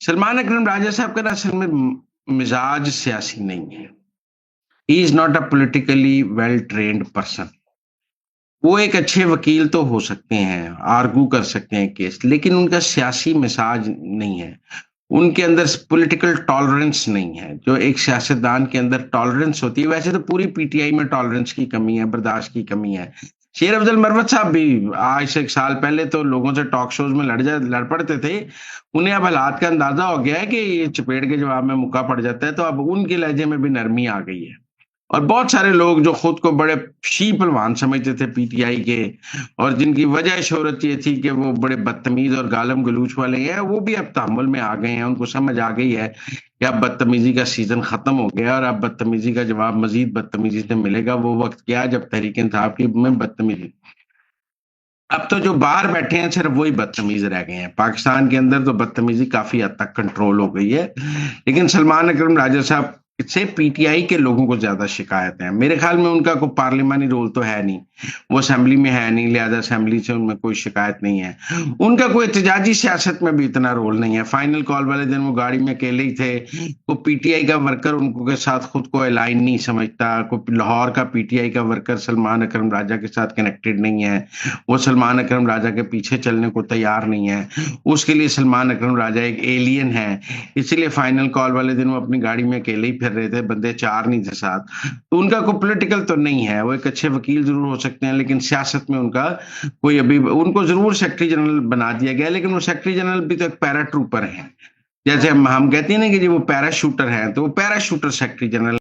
سلمان اکرم راجہ صاحب کا اصل میں مزاج سیاسی نہیں ہے. He is not a politically well trained person. وہ ایک اچھے وکیل تو ہو سکتے ہیں، آرگو کر سکتے ہیں کیس، لیکن ان کا سیاسی مزاج نہیں ہے. ان کے اندر پولیٹیکل ٹالرنس نہیں ہے جو ایک سیاستدان کے اندر ٹالرنس ہوتی ہے. ویسے تو پوری پی ٹی آئی میں ٹالرنس کی کمی ہے، برداشت کی کمی ہے. شیر افضل مروت صاحب بھی آج سے ایک سال پہلے تو لوگوں سے ٹاک شوز میں لڑ پڑتے تھے. انہیں اب حالات کا اندازہ ہو گیا ہے کہ یہ چپیڑ کے جواب میں مکہ پڑ جاتا ہے، تو اب ان کے لہجے میں بھی نرمی آ گئی ہے. اور بہت سارے لوگ جو خود کو بڑے شی پلوان سمجھتے تھے پی ٹی آئی کے، اور جن کی وجہ شہرت یہ تھی کہ وہ بڑے بدتمیز اور گالم گلوچ والے ہیں، وہ بھی اب تحمل میں آ گئے ہیں. ان کو سمجھ آ گئی ہے کہ اب بدتمیزی کا سیزن ختم ہو گیا، اور اب بدتمیزی کا جواب مزید بدتمیزی سے ملے گا. وہ وقت کیا جب تحریک انصاف کی میں بدتمیزی، اب تو جو باہر بیٹھے ہیں صرف وہی بدتمیز رہ گئے ہیں. پاکستان کے اندر تو بدتمیزی کافی حد تک کنٹرول ہو گئی ہے. لیکن سلمان اکرم راجہ صاحب سے پی ٹی آئی کے لوگوں کو زیادہ شکایت ہے. میرے خیال میں ان کا کوئی پارلیمانی رول تو ہے نہیں، وہ اسمبلی میں ہے نہیں، لہذا اسمبلی سے ان میں کوئی شکایت نہیں ہے. ان کا کوئی احتجاجی سیاست میں بھی اتنا رول نہیں ہے. فائنل کال والے دن وہ گاڑی میں اکیلے ہی تھے. وہ پی ٹی آئی کا ورکر ان کو کے ساتھ خود کو الائن نہیں سمجھتا. کوئی لاہور کا پی ٹی آئی کا ورکر سلمان اکرم راجہ کے ساتھ کنیکٹڈ نہیں ہے. وہ سلمان اکرم راجہ کے پیچھے چلنے کو تیار نہیں ہے. اس کے لیے سلمان اکرم راجہ ایک ایلین ہے. اسی لیے فائنل کال والے دن وہ اپنی گاڑی میں اکیلے ہی پھر رہے تھے، بندے چار نہیں تھے ساتھ. تو ان کا کوئی پولیٹیکل تو نہیں ہے. وہ ایک اچھے وکیل ضرور ہو سکتے ہیں، لیکن سیاست میں ان کا کوئی ابھی، ان کو ضرور سیکرٹری جنرل بنا دیا گیا، لیکن وہ سیکرٹری جنرل بھی تو ایک پیرا ٹروپر ہیں. جیسے ہم کہتے ہیں نا کہ جی وہ پیرا شوٹر ہیں، تو وہ پیرا شوٹر سیکرٹری جنرل